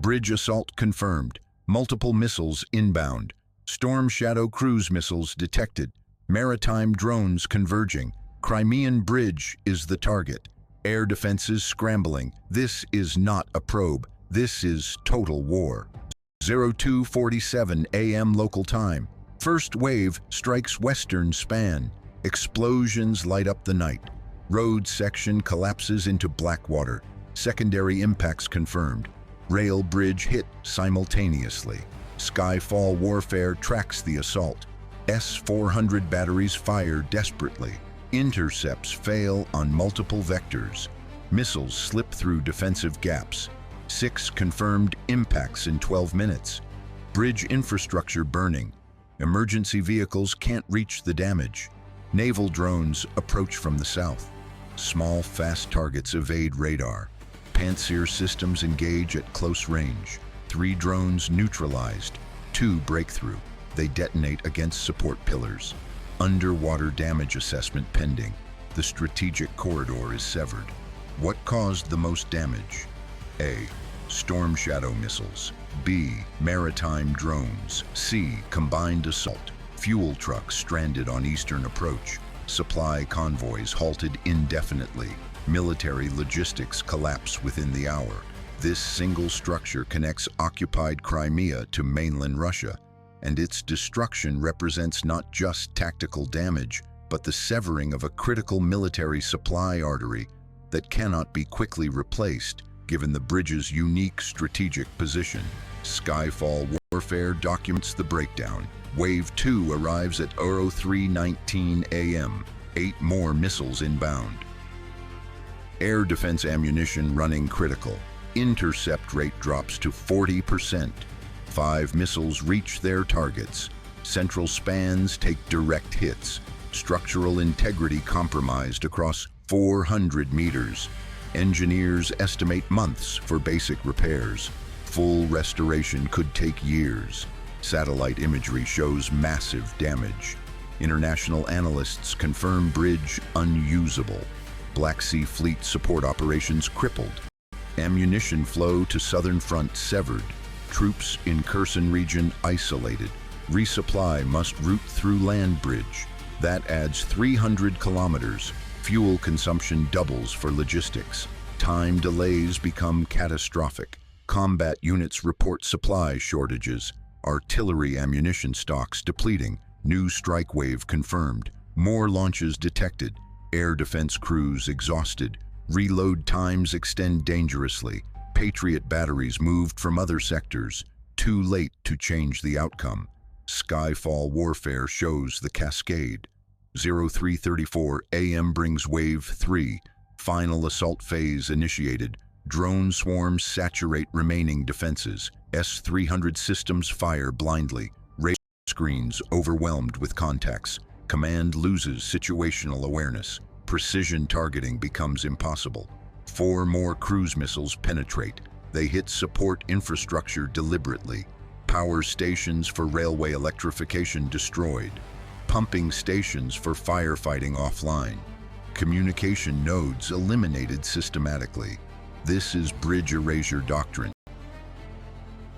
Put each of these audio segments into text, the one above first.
Bridge assault confirmed. Multiple missiles inbound. Storm Shadow cruise missiles detected. Maritime drones converging. Crimean Bridge is the target. Air defenses scrambling. This is not a probe. This is total war. 02:47 a.m. local time. First wave strikes western span. Explosions light up the night. Road section collapses into black water. Secondary impacts confirmed. Rail bridge hit simultaneously. Skyfall Warfare tracks the assault. S-400 batteries fire desperately. Intercepts fail on multiple vectors. Missiles slip through defensive gaps. 6 confirmed impacts in 12 minutes. Bridge infrastructure burning. Emergency vehicles can't reach the damage. Naval drones approach from the south. Small, fast targets evade radar. Pantsir systems engage at close range. 3 drones neutralized. 2 break through. They detonate against support pillars. Underwater damage assessment pending. The strategic corridor is severed. What caused the most damage? A. Storm Shadow missiles. B. Maritime drones. C. Combined assault. Fuel trucks stranded on eastern approach. Supply convoys halted indefinitely. Military logistics collapse within the hour. This single structure connects occupied Crimea to mainland Russia, and its destruction represents not just tactical damage, but the severing of a critical military supply artery that cannot be quickly replaced, given the bridge's unique strategic position. Skyfall Warfare documents the breakdown. Wave 2 arrives at 03:19 a.m. 8 more missiles inbound. Air defense ammunition running critical. Intercept rate drops to 40%. 5 missiles reach their targets. Central spans take direct hits. Structural integrity compromised across 400 meters. Engineers estimate months for basic repairs. Full restoration could take years. Satellite imagery shows massive damage. International analysts confirm bridge unusable. Black Sea Fleet support operations crippled. Ammunition flow to southern front severed. Troops in Kherson region isolated. Resupply must route through land bridge. That adds 300 kilometers. Fuel consumption doubles for logistics. Time delays become catastrophic. Combat units report supply shortages. Artillery ammunition stocks depleting. New strike wave confirmed. More launches detected. Air defense crews exhausted. Reload times extend dangerously. Patriot batteries moved from other sectors. Too late to change the outcome. Skyfall Warfare shows the cascade. 03:34 a.m. brings Wave 3. Final assault phase initiated. Drone swarms saturate remaining defenses. S-300 systems fire blindly. Radar screens overwhelmed with contacts. Command loses situational awareness. Precision targeting becomes impossible. 4 more cruise missiles penetrate. They hit support infrastructure deliberately. Power stations for railway electrification destroyed. Pumping stations for firefighting offline. Communication nodes eliminated systematically. This is bridge erasure doctrine.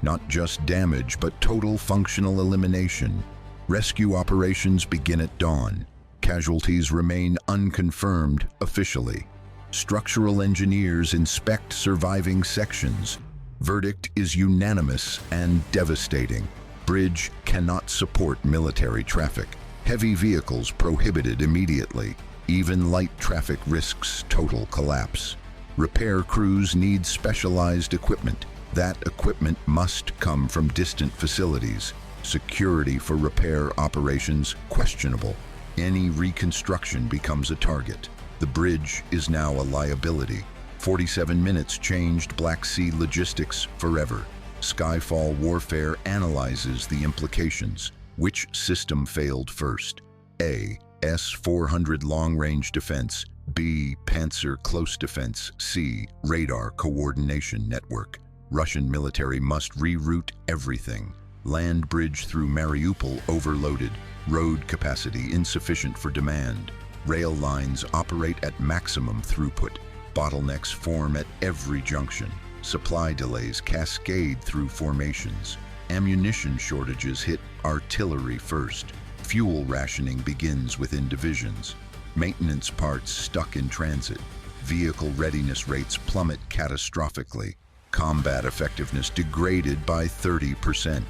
Not just damage, but total functional elimination. Rescue operations begin at dawn. Casualties remain unconfirmed officially. Structural engineers inspect surviving sections. Verdict is unanimous and devastating. Bridge cannot support military traffic. Heavy vehicles prohibited immediately. Even light traffic risks total collapse. Repair crews need specialized equipment. That equipment must come from distant facilities. Security for repair operations questionable. Any reconstruction becomes a target. The bridge is now a liability. 47 minutes changed Black Sea logistics forever. Skyfall Warfare analyzes the implications. Which system failed first? A. S-400 long-range defense. B. Pantsir close defense. C. Radar coordination network. Russian military must reroute everything. Land bridge through Mariupol overloaded. Road capacity insufficient for demand. Rail lines operate at maximum throughput. Bottlenecks form at every junction. Supply delays cascade through formations. Ammunition shortages hit artillery first. Fuel rationing begins within divisions. Maintenance parts stuck in transit. Vehicle readiness rates plummet catastrophically. Combat effectiveness degraded by 30%.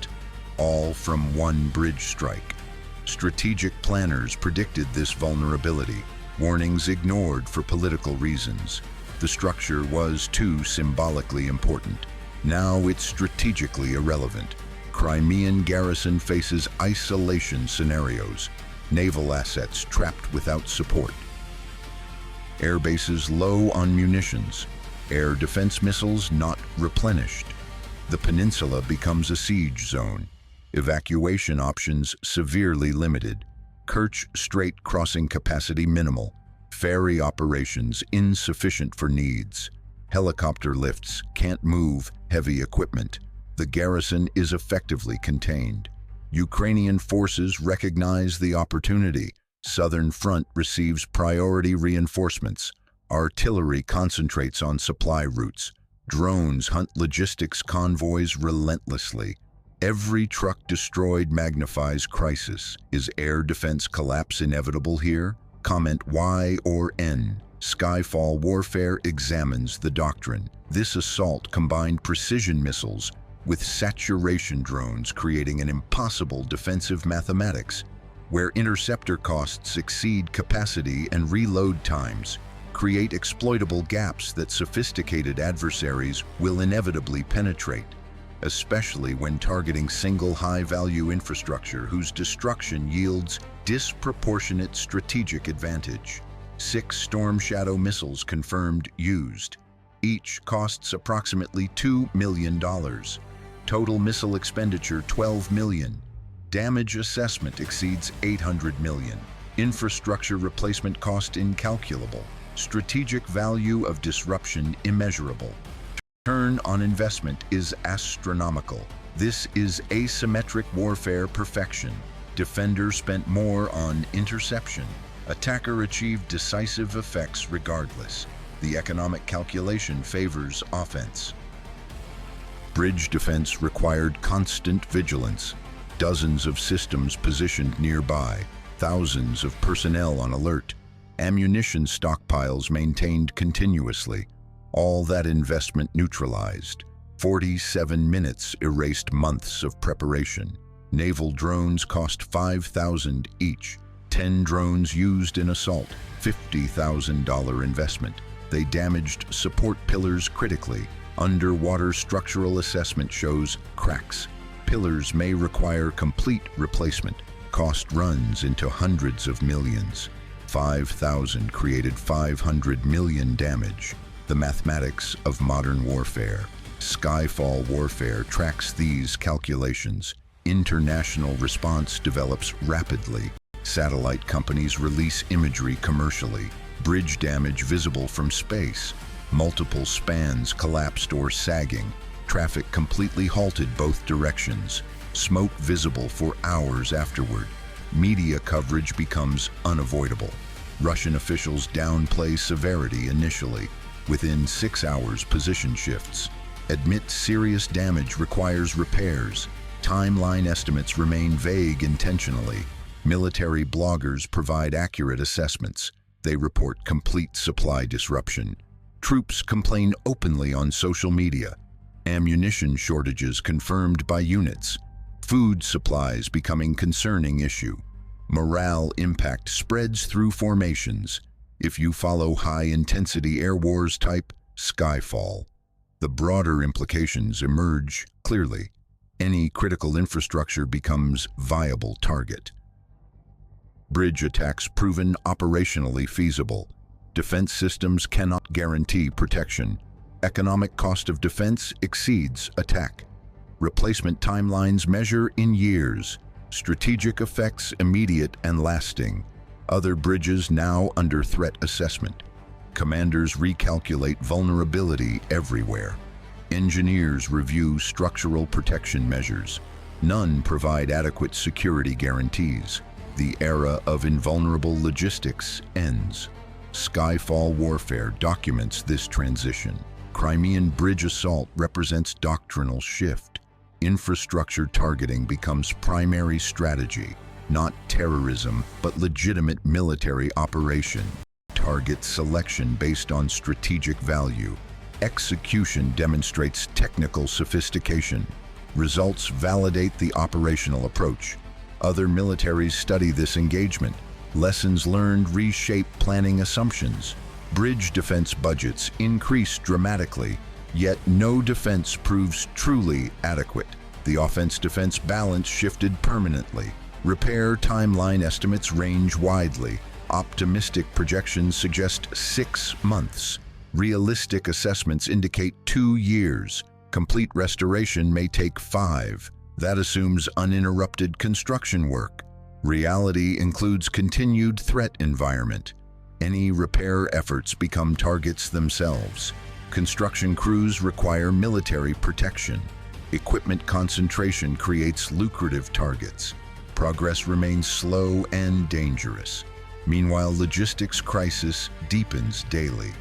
All from one bridge strike. Strategic planners predicted this vulnerability. Warnings ignored for political reasons. The structure was too symbolically important. Now it's strategically irrelevant. Crimean garrison faces isolation scenarios. Naval assets trapped without support. Air bases low on munitions. Air defense missiles not replenished. The peninsula becomes a siege zone. Evacuation options severely limited. Kerch Strait crossing capacity minimal. Ferry operations insufficient for needs. Helicopter lifts can't move heavy equipment. The garrison is effectively contained. Ukrainian forces recognize the opportunity. Southern front receives priority reinforcements. Artillery concentrates on supply routes. Drones hunt logistics convoys relentlessly. Every truck destroyed magnifies crisis. Is air defense collapse inevitable here? Comment Y or N. Skyfall Warfare examines the doctrine. This assault combined precision missiles with saturation drones, creating an impossible defensive mathematics, where interceptor costs exceed capacity and reload times, create exploitable gaps that sophisticated adversaries will inevitably penetrate, especially when targeting single high-value infrastructure whose destruction yields disproportionate strategic advantage. 6 Storm Shadow missiles confirmed used. Each costs approximately $2 million. Total missile expenditure $12 million. Damage assessment exceeds $800 million. Infrastructure replacement cost incalculable. Strategic value of disruption immeasurable. Return on investment is astronomical. This is asymmetric warfare perfection. Defender spent more on interception. Attacker achieved decisive effects regardless. The economic calculation favors offense. Bridge defense required constant vigilance. Dozens of systems positioned nearby. Thousands of personnel on alert. Ammunition stockpiles maintained continuously. All that investment neutralized. 47 minutes erased months of preparation. Naval drones cost $5,000 each. 10 drones used in assault. $50,000 investment. They damaged support pillars critically. Underwater structural assessment shows cracks. Pillars may require complete replacement. Cost runs into hundreds of millions. 5,000 created 500 million damage. The mathematics of modern warfare. Skyfall Warfare tracks these calculations. International response develops rapidly. Satellite companies release imagery commercially. Bridge damage visible from space. Multiple spans collapsed or sagging. Traffic completely halted both directions. Smoke visible for hours afterward. Media coverage becomes unavoidable. Russian officials downplay severity initially. Within 6 hours, position shifts. Admit serious damage requires repairs. Timeline estimates remain vague intentionally. Military bloggers provide accurate assessments. They report complete supply disruption. Troops complain openly on social media. Ammunition shortages confirmed by units. Food supplies becoming concerning issue. Morale impact spreads through formations. If you follow high-intensity air wars, type Skyfall. The broader implications emerge clearly. Any critical infrastructure becomes viable target. Bridge attacks proven operationally feasible. Defense systems cannot guarantee protection. Economic cost of defense exceeds attack. Replacement timelines measure in years. Strategic effects immediate and lasting. Other bridges now under threat assessment. Commanders recalculate vulnerability everywhere. Engineers review structural protection measures. None provide adequate security guarantees. The era of invulnerable logistics ends. Skyfall Warfare documents this transition. Crimean Bridge assault represents doctrinal shift. Infrastructure targeting becomes primary strategy, not terrorism, but legitimate military operation. Target selection based on strategic value. Execution demonstrates technical sophistication. Results validate the operational approach. Other militaries study this engagement. Lessons learned reshape planning assumptions. Bridge defense budgets increase dramatically, yet no defense proves truly adequate. The offense-defense balance shifted permanently. Repair timeline estimates range widely. Optimistic projections suggest 6 months. Realistic assessments indicate 2 years. Complete restoration may take 5. That assumes uninterrupted construction work. Reality includes continued threat environment. Any repair efforts become targets themselves. Construction crews require military protection. Equipment concentration creates lucrative targets. Progress remains slow and dangerous. Meanwhile, logistics crisis deepens daily.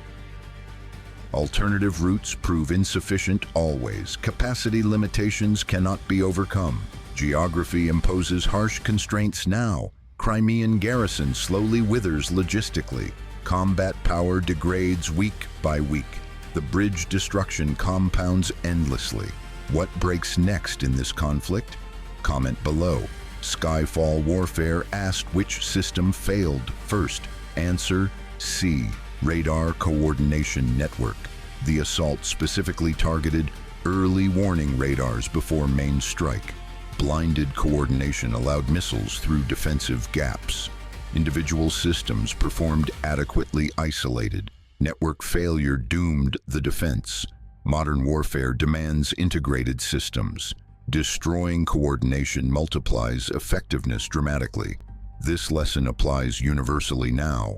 Alternative routes prove insufficient always. Capacity limitations cannot be overcome. Geography imposes harsh constraints now. Crimean garrison slowly withers logistically. Combat power degrades week by week. The bridge destruction compounds endlessly. What breaks next in this conflict? Comment below. Skyfall Warfare asked which system failed first. Answer: C. Radar Coordination Network. The assault specifically targeted early warning radars before main strike. Blinded coordination allowed missiles through defensive gaps. Individual systems performed adequately isolated. Network failure doomed the defense. Modern warfare demands integrated systems. Destroying coordination multiplies effectiveness dramatically. This lesson applies universally now.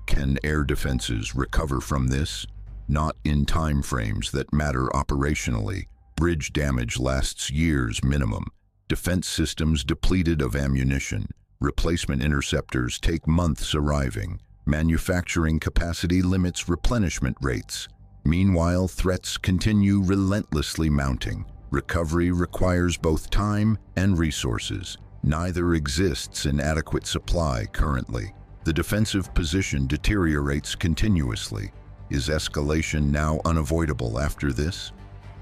Can air defenses recover from this? Not in time frames that matter operationally. Bridge damage lasts years minimum. Defense systems depleted of ammunition. Replacement interceptors take months arriving. Manufacturing capacity limits replenishment rates. Meanwhile, threats continue relentlessly mounting. Recovery requires both time and resources. Neither exists in adequate supply currently. The defensive position deteriorates continuously. Is escalation now unavoidable after this?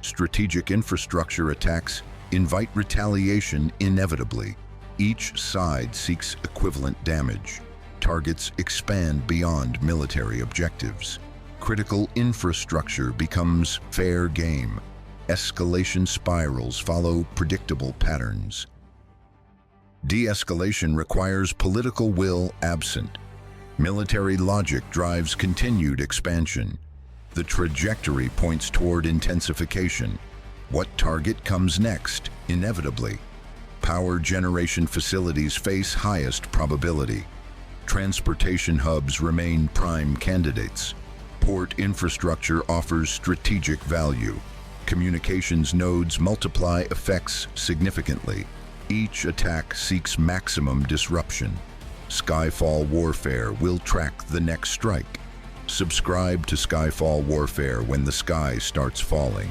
Strategic infrastructure attacks invite retaliation inevitably. Each side seeks equivalent damage. Targets expand beyond military objectives. Critical infrastructure becomes fair game. Escalation spirals follow predictable patterns. De-escalation requires political will absent. Military logic drives continued expansion. The trajectory points toward intensification. What target comes next? Inevitably. Power generation facilities face highest probability. Transportation hubs remain prime candidates. Port infrastructure offers strategic value. Communications nodes multiply effects significantly. Each attack seeks maximum disruption. Skyfall Warfare will track the next strike. Subscribe to Skyfall Warfare when the sky starts falling.